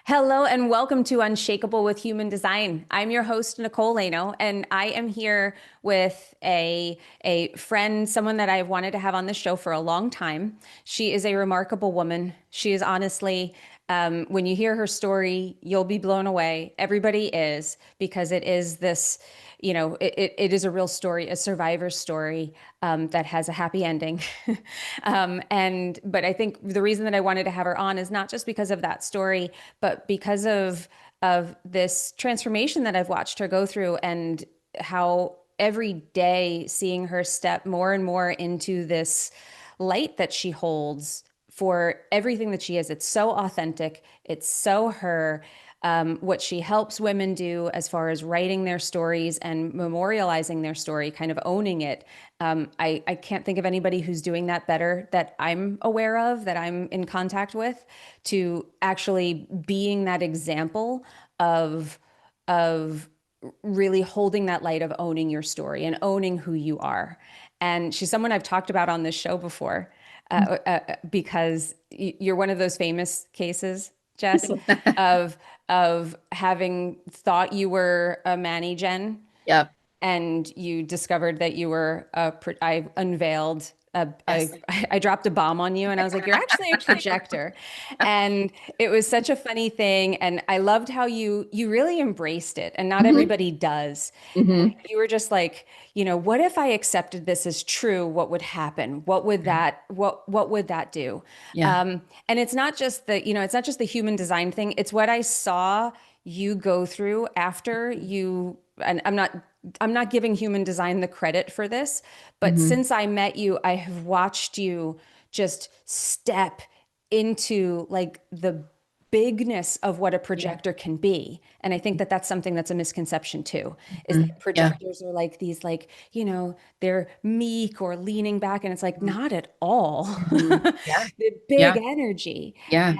Hello and welcome to Unshakable with Human Design. I'm your host, Nicole Lano, and I am here with a friend, someone that I've wanted to have on the show for a long time. She is a remarkable woman. She is honestly, when you hear her story, you'll be blown away. Everybody is, because it is this, it is a real story, a survivor story that has a happy ending. But I think the reason that I wanted to have her on is not just because of that story, but because of this transformation that I've watched her go through, and how every day seeing her step more and more into this light that she holds for everything that she is. It's so authentic. It's so her. What she helps women do as far as writing their stories and memorializing their story, kind of owning it. I can't think of anybody who's doing that better that I'm aware of, that I'm in contact with, to actually being that example of of really holding that light of owning your story and owning who you are. And she's someone I've talked about on this show before, because you're one of those famous cases, Jess, of having thought you were a Manny Gen, Yep. and you discovered that you were I unveiled Yes. I dropped a bomb on you, and I was like, you're actually a projector. And it was such a funny thing, and I loved how you really embraced it, and not hmm everybody does. hmm You were just like, what if I accepted this as true? What would happen? What would that do? Yeah. And it's not just it's not just the human design thing. It's what I saw you go through after you, and I'm not giving human design the credit for this, but hmm since I met you, I have watched you just step into like the bigness of what a Yeah. projector can be. And I think that that's something that's a misconception too, is that Yeah. projectors are like these, like, they're meek or leaning back. And it's like, Mhm. not at all. Mhm. Yeah. The big Yeah. energy. Yeah.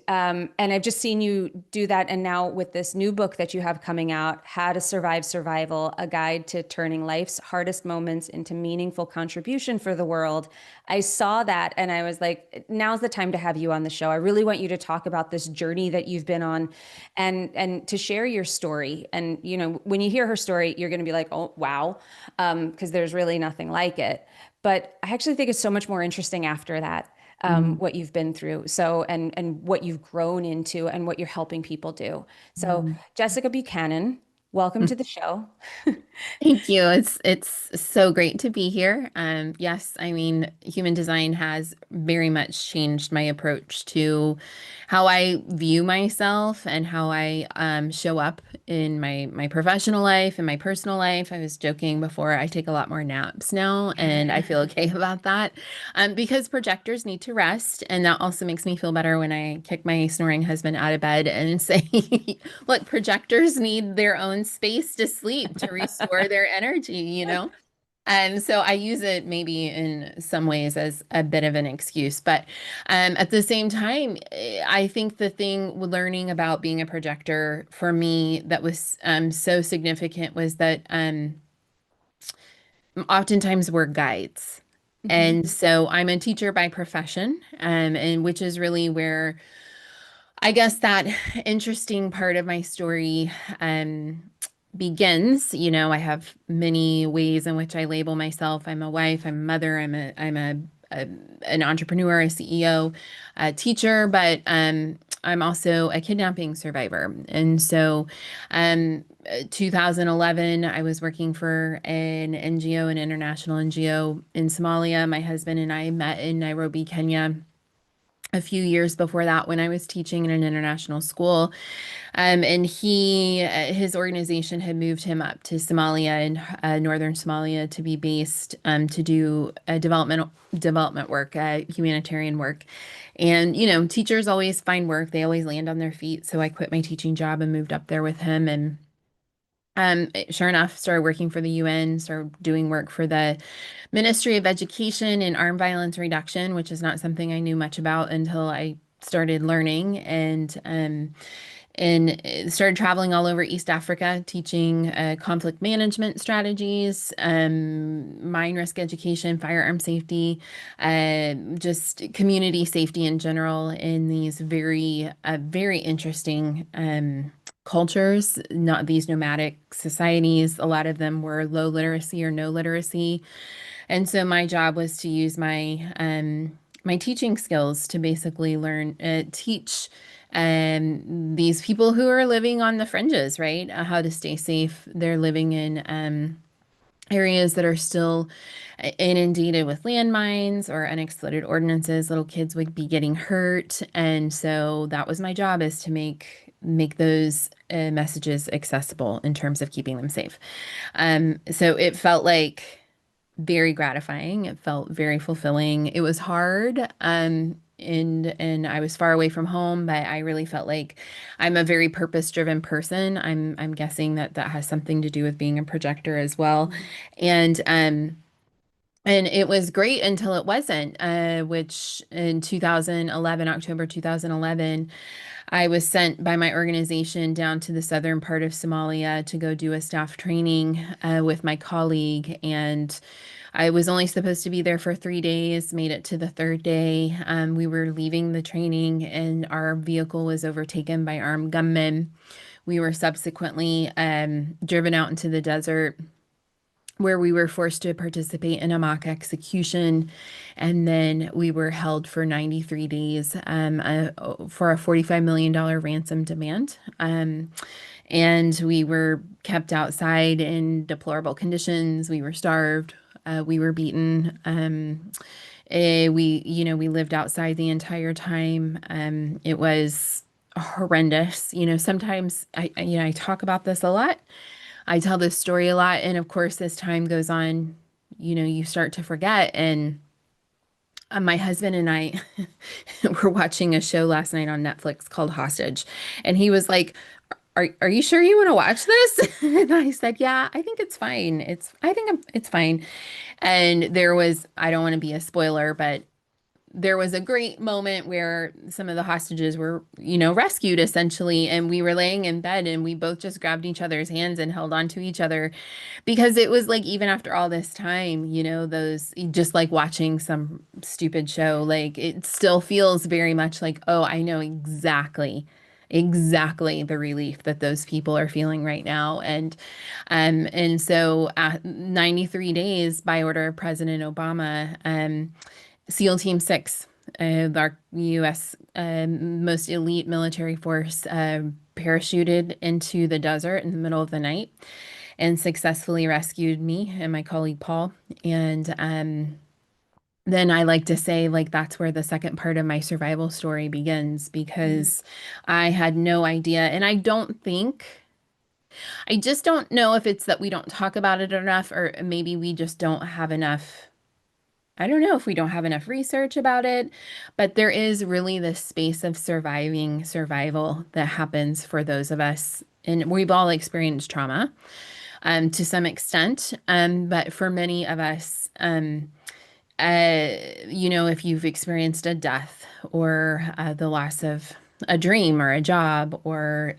And I've just seen you do that. And now with this new book that you have coming out, How to Survive Survival, a guide to turning life's hardest moments into meaningful contribution for the world. I saw that and I was like, now's the time to have you on the show. I really want you to talk about this journey that you've been on, and to share your story. And when you hear her story, you're going to be like, oh wow, because there's really nothing like it. But I actually think it's so much more interesting after that, Mhm. what you've been through. So, and what you've grown into and what you're helping people do. So, Mhm. Jessica Buchanan, welcome to the show. Thank you. It's so great to be here. Yes, I mean, human design has very much changed my approach to how I view myself and how I show up in my professional life and my personal life. I was joking before, I take a lot more naps now, and I feel okay about that. Because projectors need to rest, and that also makes me feel better when I kick my snoring husband out of bed and say, look, projectors need their own space to sleep to restore their energy, you know? And so I use it maybe in some ways as a bit of an excuse. But at the same time, I think the thing learning about being a projector for me that was so significant was that oftentimes we're guides. Mhm. And so I'm a teacher by profession, and which is really where I guess that interesting part of my story begins. You know, I have many ways in which I label myself. I'm a wife, I'm a mother, I'm an entrepreneur, a CEO, a teacher, but I'm also a kidnapping survivor. And so, 2011, I was working for an NGO, an international NGO in Somalia. My husband and I met in Nairobi, Kenya a few years before that when I was teaching in an international school. And his organization had moved him up to Somalia in northern Somalia to be based to do development work, humanitarian work. And, you know, teachers always find work. They always land on their feet. So I quit my teaching job and moved up there with him. And sure enough, started working for the UN, started doing work for the Ministry of Education and Armed Violence Reduction, which is not something I knew much about until I started learning. And and started traveling all over East Africa, teaching conflict management strategies, mine risk education, firearm safety, just community safety in general in these very interesting cultures, not these nomadic societies. A lot of them were low literacy or no literacy. And so my job was to use my teaching skills to basically teach these people who are living on the fringes, right? How to stay safe. They're living in areas that are still inundated with landmines or unexploded ordnances. Little kids would be getting hurt, and so that was my job, is to make those messages accessible in terms of keeping them safe. So it felt like very gratifying. It felt very fulfilling. It was hard. And I was far away from home, but I really felt like I'm a very purpose-driven person. I'm guessing that that has something to do with being a projector as well. And and it was great until it wasn't, which in 2011, October 2011, I was sent by my organization down to the southern part of Somalia to go do a staff training with my colleague. And I was only supposed to be there for 3 days, made it to the third day. We were leaving the training and our vehicle was overtaken by armed gunmen. We were subsequently driven out into the desert where we were forced to participate in a mock execution. And then we were held for 93 days for a $45 million ransom demand. And we were kept outside in deplorable conditions. We were starved. We were beaten. We lived outside the entire time. It was horrendous. Sometimes I talk about this a lot. I tell this story a lot. And of course, as time goes on, you start to forget. And my husband and I were watching a show last night on Netflix called Hostage. And he was like, are you sure you want to watch this? And I said, yeah, I think it's fine. It's fine. And I don't want to be a spoiler, but there was a great moment where some of the hostages were, rescued essentially. And we were laying in bed and we both just grabbed each other's hands and held on to each other because it was like, even after all this time, those just like watching some stupid show, like it still feels very much like, oh, I know exactly the relief that those people are feeling right now. And so 93 days by order of President Obama, SEAL Team 6, our U.S. Most elite military force, parachuted into the desert in the middle of the night and successfully rescued me and my colleague Paul. And then I like to say, like, that's where the second part of my survival story begins because I had no idea. And I just don't know if it's that we don't talk about it enough, or maybe we just don't have enough. I don't know if we don't have enough research about it, but there is really this space of survival that happens for those of us. And we've all experienced trauma to some extent. But for many of us, if you've experienced a death or the loss of a dream or a job or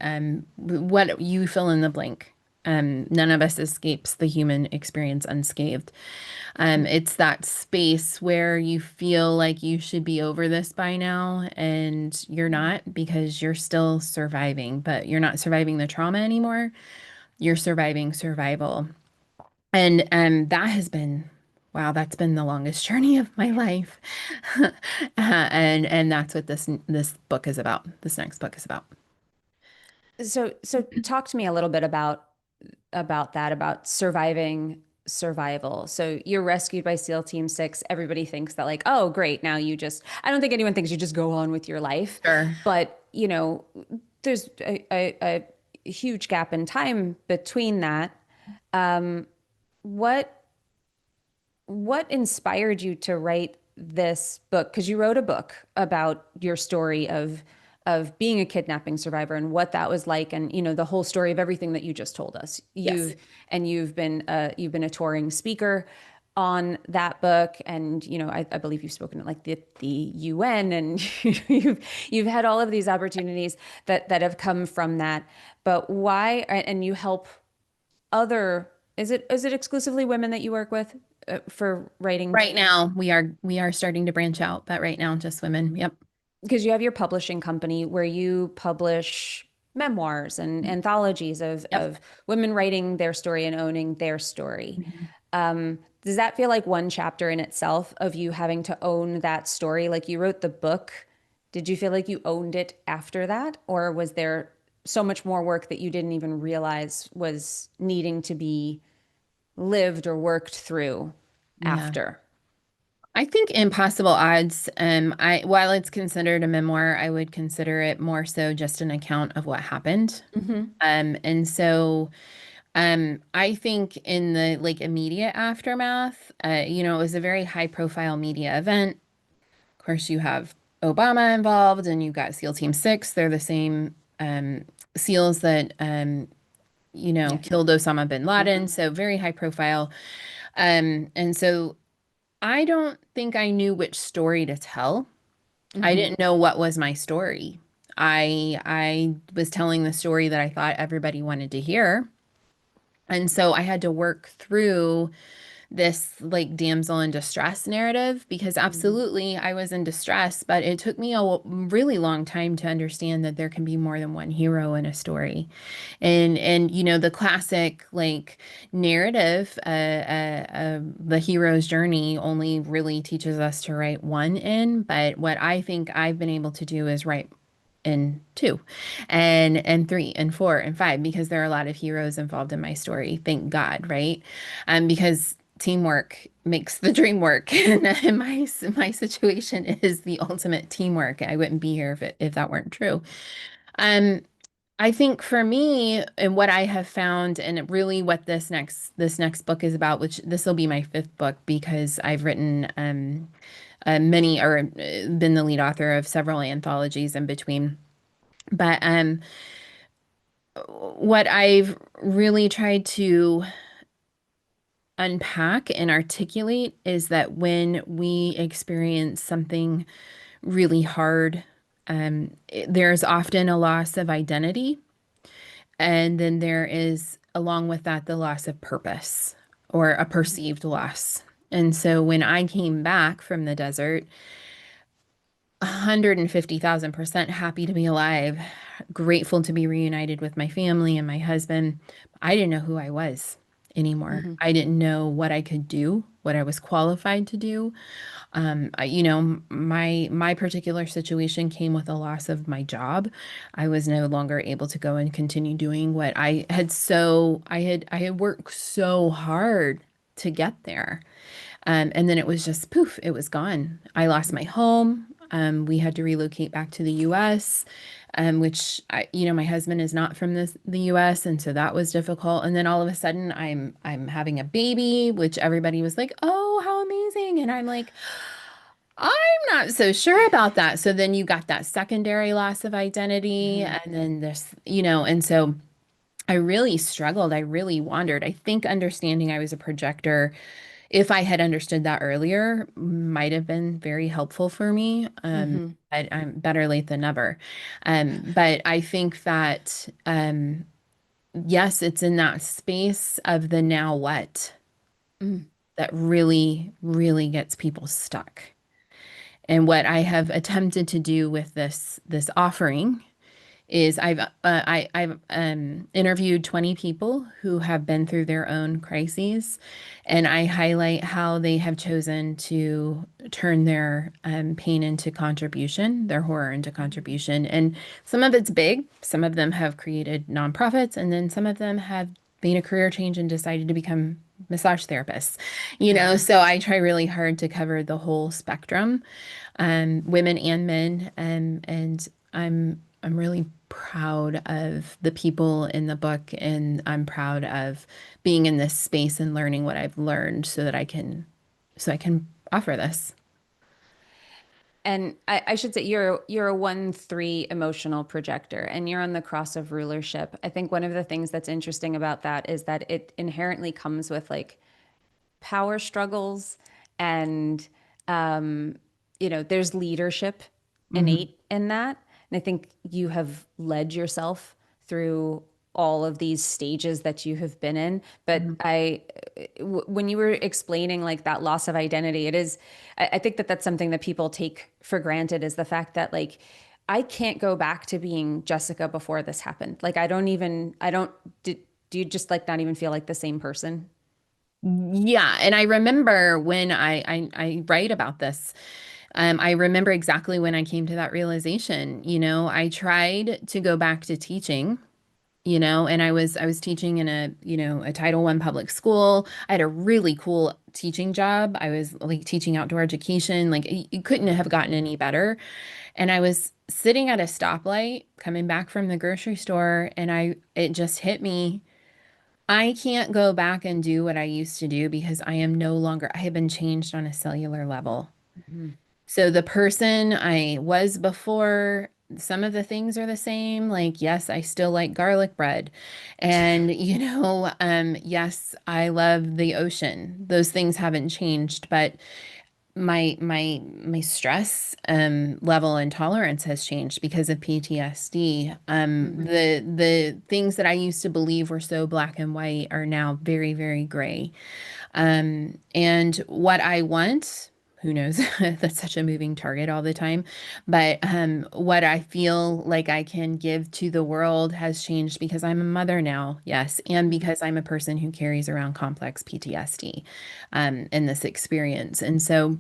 what you fill in the blank, none of us escapes the human experience unscathed. It's that space where you feel like you should be over this by now, and you're not because you're still surviving, but you're not surviving the trauma anymore. You're surviving survival. And that has been, wow, that's been the longest journey of my life. And that's what this book is about. This next book is about. So talk to me a little bit about that, about surviving survival. So you're rescued by SEAL Team 6. Everybody thinks that like, oh, great, now I don't think anyone thinks you just go on with your life. Sure. But, there's a huge gap in time between that. Um, what what inspired you to write this book? Because you wrote a book about your story of being a kidnapping survivor and what that was like, and the whole story of everything that you just told us. Yes. You've been a touring speaker. on that book, and I believe you've spoken at like the UN, and you've had all of these opportunities that have come from that. But why? And you help other. Is it exclusively women that you work with for writing? Right now, we are starting to branch out, but right now, just women. Yep. Because you have your publishing company where you publish memoirs and anthologies of Yep. women writing their story and owning their story. Mhm. Does that feel like one chapter in itself of you having to own that story? Like you wrote the book, did you feel like you owned it after that? Or was there so much more work that you didn't even realize was needing to be lived or worked through Yeah. after? I think Impossible Odds, while it's considered a memoir, I would consider it more so just an account of what happened. Hmm. And so I think in the like immediate aftermath, it was a very high profile media event. Of course, you have Obama involved and you've got SEAL Team 6. They're the same SEALs that Yeah. killed Osama bin Laden, Hmm. so very high profile. And so I don't think I knew which story to tell. I Hmm. didn't know what was my story. I was telling the story that I thought everybody wanted to hear. And so I had to work through this like damsel in distress narrative because Hmm. absolutely I was in distress, but it took me a really long time to understand that there can be more than one hero in a story. And the classic like narrative, the hero's journey only really teaches us to write one in, but what I think I've been able to do is write and two and three and four and five because there are a lot of heroes involved in my story, thank God, right? Because teamwork makes the dream work. And my situation is the ultimate teamwork. I wouldn't be here if that weren't true. um I think for me and what I have found and really what this next book is about, which this will be my fifth book because I've written many or been the lead author of several anthologies in between. But what I've really tried to unpack and articulate is that when we experience something really hard, there's often a loss of identity. And then there is, along with that, the loss of purpose or a perceived loss. And so when I came back from the desert, 150,000% happy to be alive, grateful to be reunited with my family and my husband. I didn't know who I was anymore. Hmm. I didn't know what I could do, what I was qualified to do. My particular situation came with a loss of my job. I was no longer able to go and continue doing what I had worked so hard to get there. And then it was just poof, it was gone. I lost my home. We had to relocate back to the US, which my husband is not from the US, and so that was difficult. And then all of a sudden, I'm having a baby, which everybody was like, "Oh, how amazing!" And I'm like, "I'm not so sure about that." So then you got that secondary loss of identity, Hmm. and then and so I really struggled. I really wandered. I think understanding I was a projector, if I had understood that earlier, might have been very helpful for me. Hmm. I'm better late than never. But I think that, yes, it's in that space of the now what that really, really gets people stuck. And what I have attempted to do with this offering is I've interviewed 20 people who have been through their own crises, and I highlight how they have chosen to turn their pain into contribution, their horror into contribution. And some of it's big, some of them have created nonprofits, and then some of them have made a career change and decided to become massage therapists. So I try really hard to cover the whole spectrum, women and men, and I'm really proud of the people in the book, and I'm proud of being in this space and learning what I've learned so I can offer this. And I should say you're a 1-3 emotional projector, and you're on the cross of rulership. I think one of the things that's interesting about that is that it inherently comes with like power struggles and there's leadership Hmm. innate in that. And I think you have led yourself through all of these stages that you have been in. But Hmm. when you were explaining like that loss of identity, I think that that's something that people take for granted is the fact that like, I can't go back to being Jessica before this happened. Like, do you just like not even feel like the same person? Yeah, and I remember when I write about this, I remember exactly when I came to that realization. I tried to go back to teaching, and I was teaching in a Title I public school. I had a really cool teaching job. I was like teaching outdoor education. Like you couldn't have gotten any better. And I was sitting at a stoplight coming back from the grocery store, and it just hit me. I can't go back and do what I used to do because I have been changed on a cellular level. Mhm. So the person I was before, some of the things are the same. Like, yes, I still like garlic bread. And, yes, I love the ocean. Those things haven't changed, but my stress level and tolerance has changed because of PTSD. Mhm. The things that I used to believe were so black and white are now very, very gray. And what I want, who knows? That's such a moving target all the time. But what I feel like I can give to the world has changed because I'm a mother now, yes, and because I'm a person who carries around complex PTSD in this experience. And so,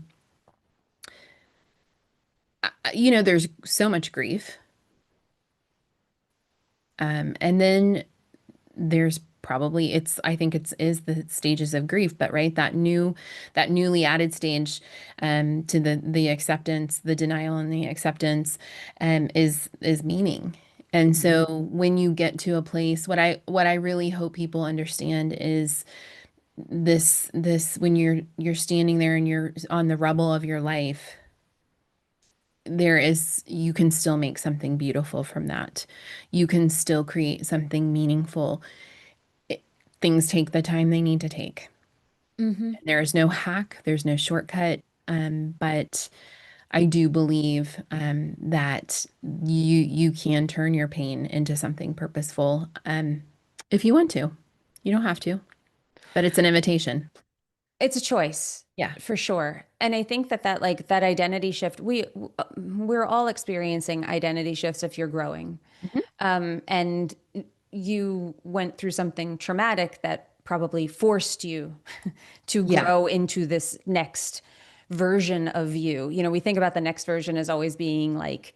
there's so much grief. And then there's probably I think it's is the stages of grief, but right, that newly added stage to the acceptance, the denial and the acceptance is meaning. And Mhm. so when you get to a place, what I really hope people understand is this when you're standing there and you're on the rubble of your life, you can still make something beautiful from that. You can still create something meaningful. it- Things take the time they need to take. Mhm. There is no hack, there's no shortcut. But I do believe that you can turn your pain into something purposeful if you want to. You don't have to, but it's an invitation. It's a choice Yeah. for sure. And I think that like that identity shift, we're all experiencing identity shifts if you're growing. Mhm. And you went through something traumatic that probably forced you to Yeah. grow into this next version of you. We think about the next version as always being like,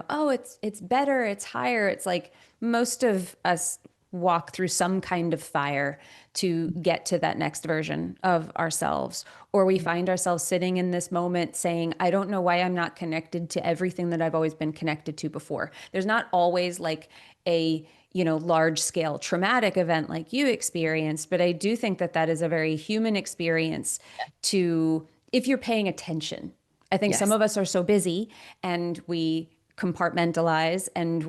oh, it's better, it's higher. It's like most of us walk through some kind of fire to get to that next version of ourselves. Or we find ourselves sitting in this moment saying, I don't know why I'm not connected to everything that I've always been connected to before. There's not always like a large scale traumatic event like you experienced, but I do think that that is a very human experience to, if you're paying attention. I think some Yes. of us are so busy and we compartmentalize and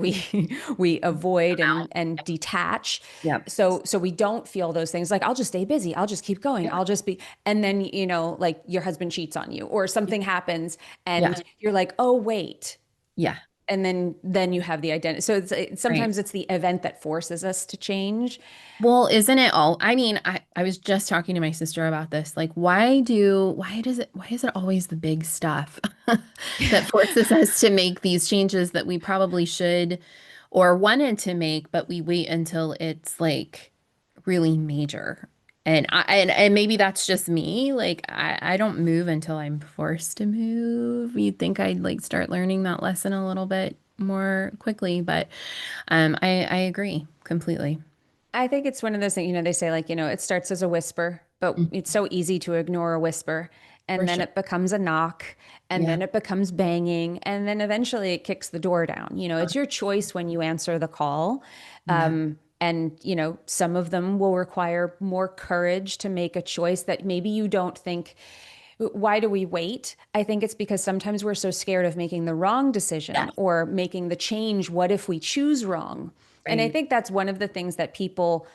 we avoid and detach, Yep. so we don't feel those things. Like, I'll just stay busy, I'll just keep going, Yeah. I'll just be. And then like your husband cheats on you or something happens Yeah. and you're like, oh wait. Yeah. And then you have the identity. So Right. sometimes it's the event that forces us to change. Well, isn't it all? I mean, I was just talking to my sister about this. Like, why is it always the big stuff that forces us to make these changes that we probably should or wanted to make, but we wait until it's like really major. And maybe that's just me. Like I don't move until I'm forced to move. You'd think I'd like start learning that lesson a little bit more quickly, but I agree completely. I think it's one of those things, they say like, it starts as a whisper, but Mm. it's so easy to ignore a whisper. For And then sure. it becomes a knock, and Yeah. then it becomes banging, and then eventually it kicks the door down. It's your choice when you answer the call. Yeah. And, some of them will require more courage to make a choice that maybe you don't think. Why do we wait? I think it's because sometimes we're so scared of making the wrong decision Yeah. or making the change. What if we choose wrong? And I Right. think that's one of the things that people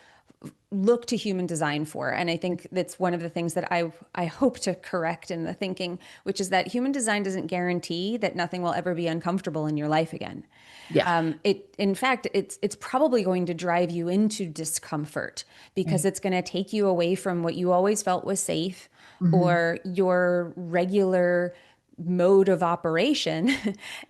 look to human design for. And I think that's one of the things that I hope to correct in the thinking, which is that human design doesn't guarantee that nothing will ever be uncomfortable in your life again. Yeah. In fact, it's probably going to drive you into discomfort because Right. it's going to take you away from what you always felt was safe Hmm. or your regular mode of operation,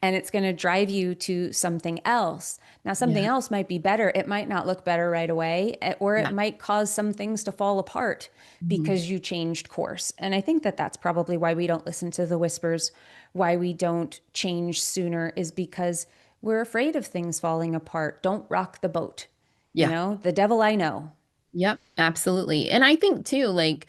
and it's going to drive you to something else. Now, something Yeah. else might be better. It might not look better right away, or it Yeah. might cause some things to fall apart Hmm. because you changed course. And I think that that's probably why we don't listen to the whispers, why we don't change sooner is because we're afraid of things falling apart. Don't rock the boat. You Yeah. know, the devil I know. Yep. Absolutely. And I think too, like,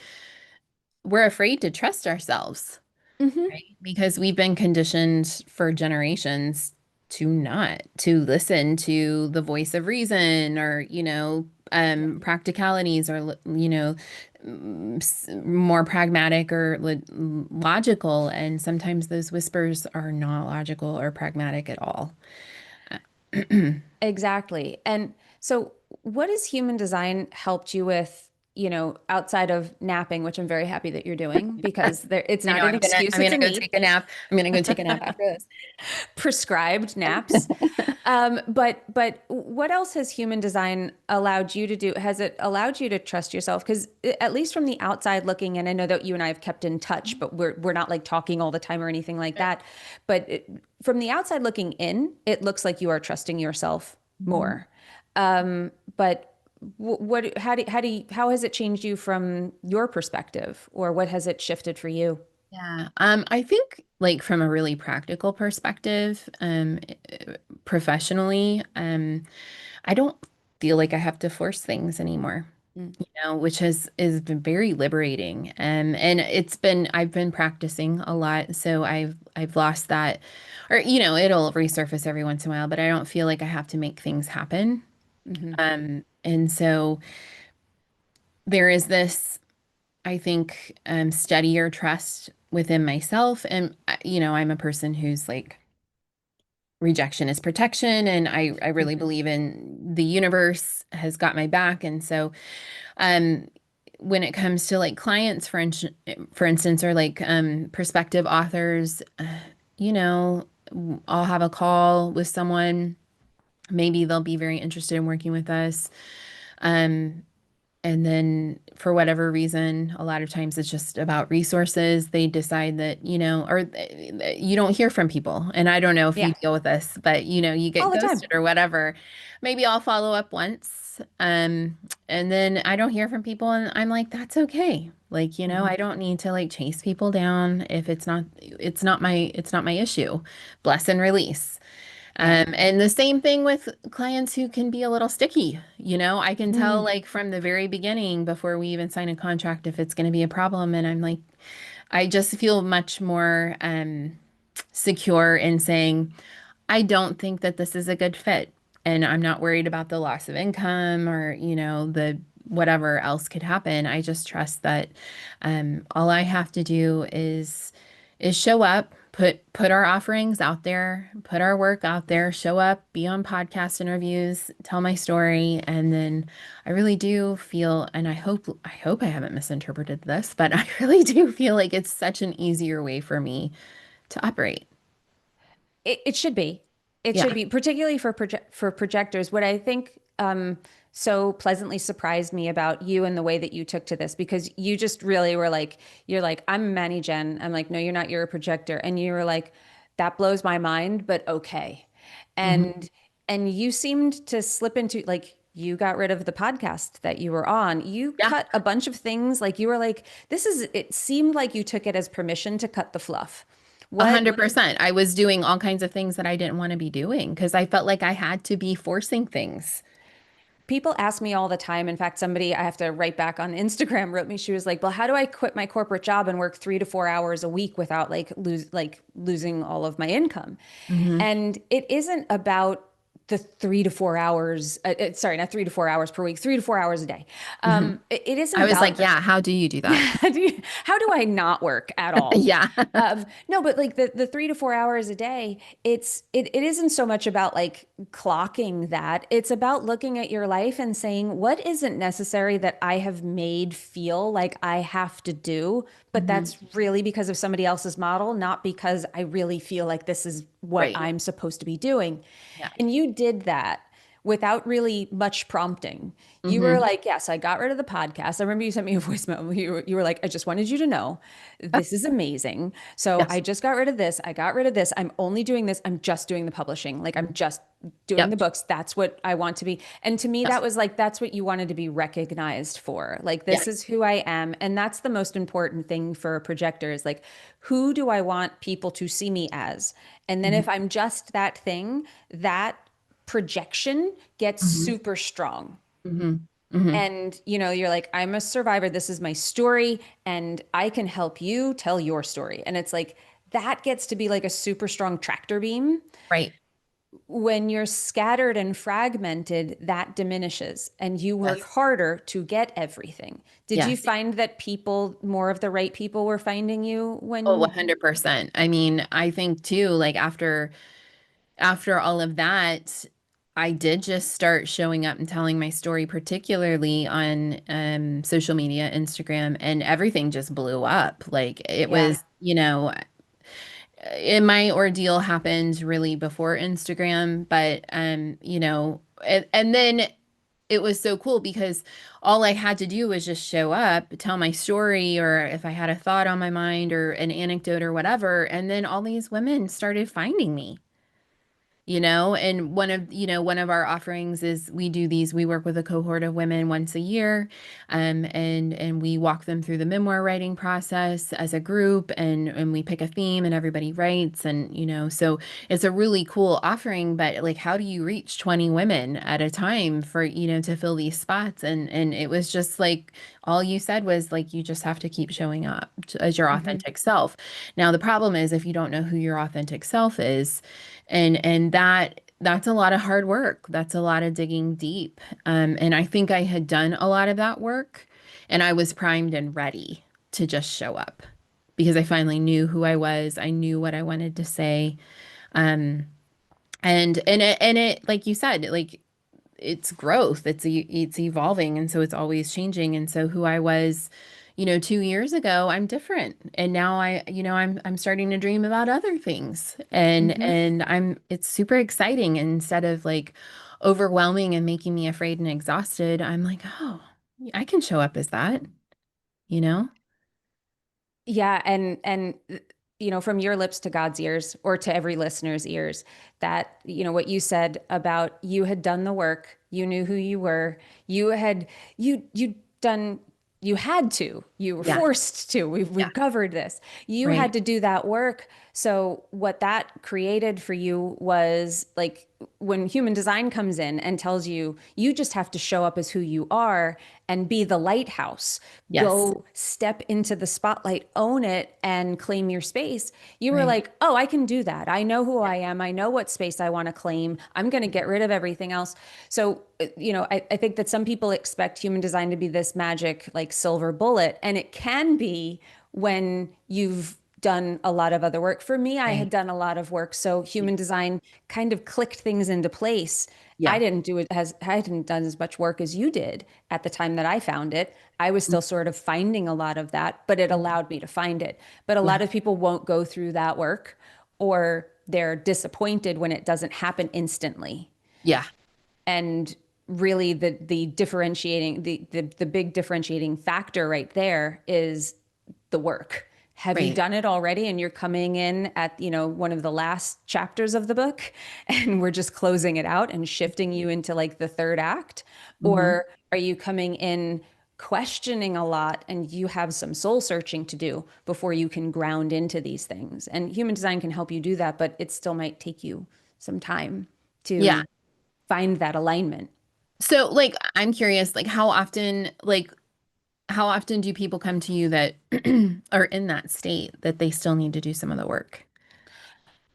we're afraid to trust ourselves, Hmm. right? Because we've been conditioned for generations to not to listen to the voice of reason or, practicalities or, more pragmatic or logical. And sometimes those whispers are not logical or pragmatic at all. Exactly. And so, what has human design helped you with, outside of napping, which I'm very happy that you're doing because it's I not know an I'm excuse, it's gonna a go need. take a nap. I'm gonna go take a nap after this. Prescribed naps. But what else has human design allowed you to do? Has it allowed you to trust yourself? Because at least from the outside looking, and I know that you and I have kept in touch, but we're not like talking all the time or anything like that. But from the outside looking in, it looks like you are trusting yourself Mhm. more. But what how has it changed you from your perspective, or what has it shifted for you? Yeah. I think like from a really practical perspective, professionally, I don't feel like I have to force things anymore, Mm, which has been very liberating. And I've been practicing a lot, so I've lost that, or it'll resurface every once in a while, but I don't feel like I have to make things happen. hmm And so there is this, I think, steadier trust within myself. And, I'm a person who's like, rejection is protection. And I really believe in the universe has got my back. And so, um, when it comes to like clients, for instance, or like prospective authors, you know, I'll have a call with someone. Maybe they'll be very interested in working with us. Um, And then for whatever reason, a lot of times it's just about resources. They decide that, or you don't hear from people. And I don't know if you Yeah, deal with this, but you get all the time. ghosted or whatever. Maybe I'll follow up once. And then I don't hear from people and I'm like, that's okay. Like, Mhm. I don't need to like chase people down if it's not my issue. Bless and release. Yeah. And the same thing with clients who can be a little sticky. I can tell Mm, like from the very beginning before we even sign a contract if it's going to be a problem. And I'm like, I just feel much more secure in saying, I don't think that this is a good fit. And I'm not worried about the loss of income or, the whatever else could happen. I just trust that all I have to do is show up, put our offerings out there, put our work out there, show up, be on podcast interviews, tell my story, and then I really do feel, and I hope I haven't misinterpreted this, but I really do feel like it's such an easier way for me to operate. it should be. It should Yeah. be, particularly for projectors. What I think so pleasantly surprised me about you and the way that you took to this, because you just really were like, you're like, I'm a Manny Gen. I'm like, no, you're not. You're a projector, and you were like, that blows my mind, but okay. Hmm. And you seemed to slip into like. You got rid of the podcast that you were on. You Yeah. cut a bunch of things. Like you were like, this is, it seemed like you took it as permission to cut the fluff. A What 100%. I was doing all kinds of things that I didn't want to be doing because I felt like I had to be forcing things. People ask me all the time. In fact, somebody I have to write back on Instagram wrote me. She was like, "Well, how do I quit my corporate job and work 3 to 4 hours a week without losing all of my income?" Hmm. And it isn't about the 3 to 4 hours, sorry, not 3 to 4 hours per week, 3 to 4 hours a day. Hmm. It isn't I was about like, yeah, how do you do that? how do I not work at all? Yeah. No, but like the 3 to 4 hours a day, it isn't so much about like clocking that. It's about looking at your life and saying, what isn't necessary that I have made feel like I have to do, but Hmm. that's really because of somebody else's model, not because I really feel like this is what Right. I'm supposed to be doing. Yeah. And you did that without really much prompting. You were Hmm. like, yes, I got rid of the podcast. I remember you sent me a voicemail. You were like, I just wanted you to know this is amazing. So I Yes. just got rid of this. I got rid of this. I'm only doing this. I'm just doing the publishing. Like I'm just doing the Yep. books. That's what I want to be. And to me, that Yes. was like, that's what you wanted to be recognized for. Like, Yeah. this is who I am. And that's the most important thing for a projector is like, who do I want people to see me as? And then Hmm. if I'm just that thing, that projection gets Hmm. super strong. Hmm. Hmm. And you're like, I'm a survivor. This is my story, and I can help you tell your story. And it's like that gets to be like a super strong tractor beam. Right. When you're scattered and fragmented, that diminishes, and you work Yes. harder to get everything. Did you Yes. find that more of the right people were finding you Oh, when? 100%. I mean, I think too, like after all of that, I did just start showing up and telling my story, particularly on social media, Instagram, and everything just blew up. Like it Yeah. was, my ordeal happened really before Instagram, but and then it was so cool because all I had to do was just show up, tell my story, or if I had a thought on my mind or an anecdote or whatever, and then all these women started finding me. And one of our offerings is we work with a cohort of women once a year, and we walk them through the memoir writing process as a group, and we pick a theme and everybody writes, and so it's a really cool offering. But like, how do you reach 20 women at a time for to fill these spots? And it was just like all you said was like, you just have to keep showing up as your Mhm. authentic self. Now the problem is if you don't know who your authentic self is, and that's a lot of hard work. That's a lot of digging deep. And I think I had done a lot of that work, and I was primed and ready to just show up because I finally knew who I was. I knew what I wanted to say. Um, and it, like you said, like it's growth. It's evolving, and so it's always changing. And so who I was, 2 years ago, I'm different. And now I'm starting to dream about other things. And Mhm. and I'm it's super exciting. Instead of like overwhelming and making me afraid and exhausted, I'm like, oh, I can show up as that, you know? Yeah, and from your lips to God's ears or to every listener's ears, that what you said about you had done the work, you knew who you were, you done you had to, you were Yeah. forced to. Yeah. We've covered this. You had Right. to do that work. So what that created for you was like when human design comes in and tells you you just have to show up as who you are and be the lighthouse, Yes. go step into the spotlight, own it, and claim your space. You were Right. like, oh, I can do that. I know who Yeah. I am. I know what space I want to claim. I'm going to get rid of everything else. So, I think that some people expect human design to be this magic, like silver bullet, and it can be when you've done a lot of other work. For me, I had Right. done a lot of work. So human design kind of clicked things into place. Yeah. I hadn't done as much work as you did at the time that I found it. I was still sort of finding a lot of that, but it Mhm. allowed me to find it. But a Yeah. lot of people won't go through that work, or they're disappointed when it doesn't happen instantly. Yeah. And really the big differentiating factor right there is the work. Have you Right. done it already and you're coming in at, one of the last chapters of the book and we're just closing it out and shifting you into like the third act? Hmm. Or are you coming in questioning a lot and you have some soul searching to do before you can ground into these things? And human design can help you do that, but it still might take you some time Yeah. to find that alignment. So, like, I'm curious, how often do people come to you that are in that state that they still need to do some of the work?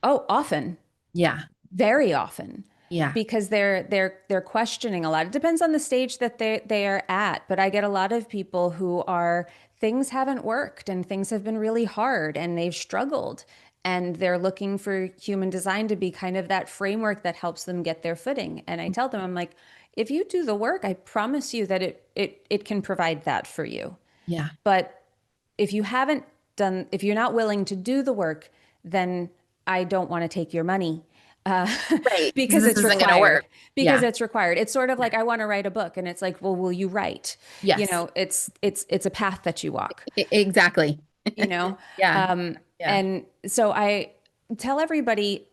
Oh, often, Yeah. very often. Yeah. because they're questioning a lot. It depends on the stage that they are at, but I get a lot of people who are things haven't worked and things have been really hard and they've struggled and they're looking for human design to be kind of that framework that helps them get their footing. And I tell them, I'm like, if you do the work, I promise you that it can provide that for you. Yeah. But if you haven't if you're not willing to do the work, then I don't want to take your money uh, Right. Because because this it's isn't going to required. work. Because Yeah. it's required. It's sort of Yeah. like I want to write a book, and it's like, well, will you write? Yes. It's a path that you walk. Exactly. You know, Yeah. um, Yeah. and so I tell everybody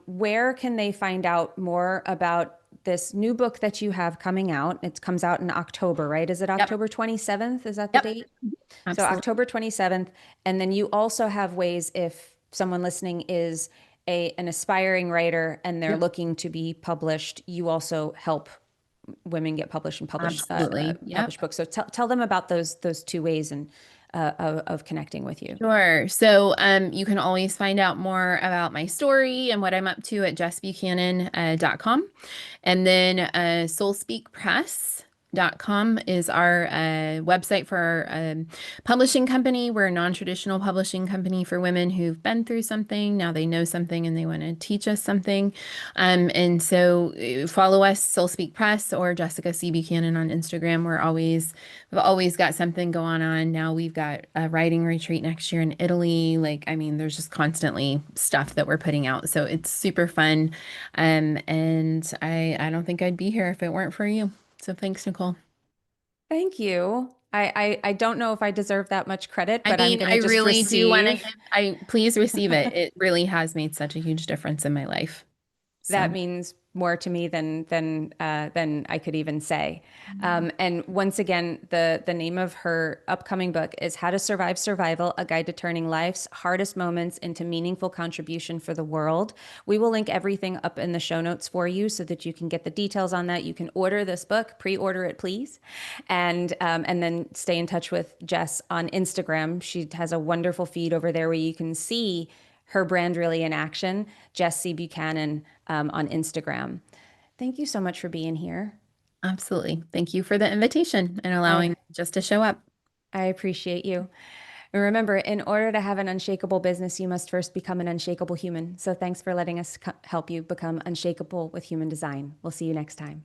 where can they find out more about this new book that you have coming out? It comes out in October, right? Is it Yep. October 27th? Is that the Yep. date? So Absolutely. October 27th. And then you also have ways if someone listening is an aspiring writer and they're Yep. looking to be published, you also help women get published and Absolutely. Yep. publish books. So tell them about those two ways and of connecting with you. Sure. So you can always find out more about my story and what I'm up to at jessbuchanan.com. And then soulspeakpress.com is our website for our publishing company. We're a non-traditional publishing company for women who've been through something. Now they know something and they want to teach us something. And so follow us, SoulSpeak Press or Jessica C. Buchanan on Instagram. We've always got something going on. Now we've got a writing retreat next year in Italy. Like, I mean, there's just constantly stuff that we're putting out. So it's super fun. And I don't think I'd be here if it weren't for you. So thanks, Nicole. Thank you. I don't know if I deserve that much credit, I but I'm mean, going I to just really do want to receive. give, please receive it. It really has made such a huge difference in my life. That So, means more to me than I could even say. And once again, the name of her upcoming book is How to Survive Survival: A Guide to Turning Life's Hardest Moments into Meaningful Contribution for the World. We will link everything up in the show notes for you so that you can get the details on that. You can order this book, pre-order it, please, and then stay in touch with Jess on Instagram. She has a wonderful feed over there where you can see her brand really in action, Jess C. Buchanan on Instagram. Thank you so much for being here. absolutely. Thank you for the invitation and I allowing just to show up. I appreciate you. And remember, in order to have an unshakable business, you must first become an unshakable human. So thanks for letting us help you become unshakable with human design. We'll see you next time.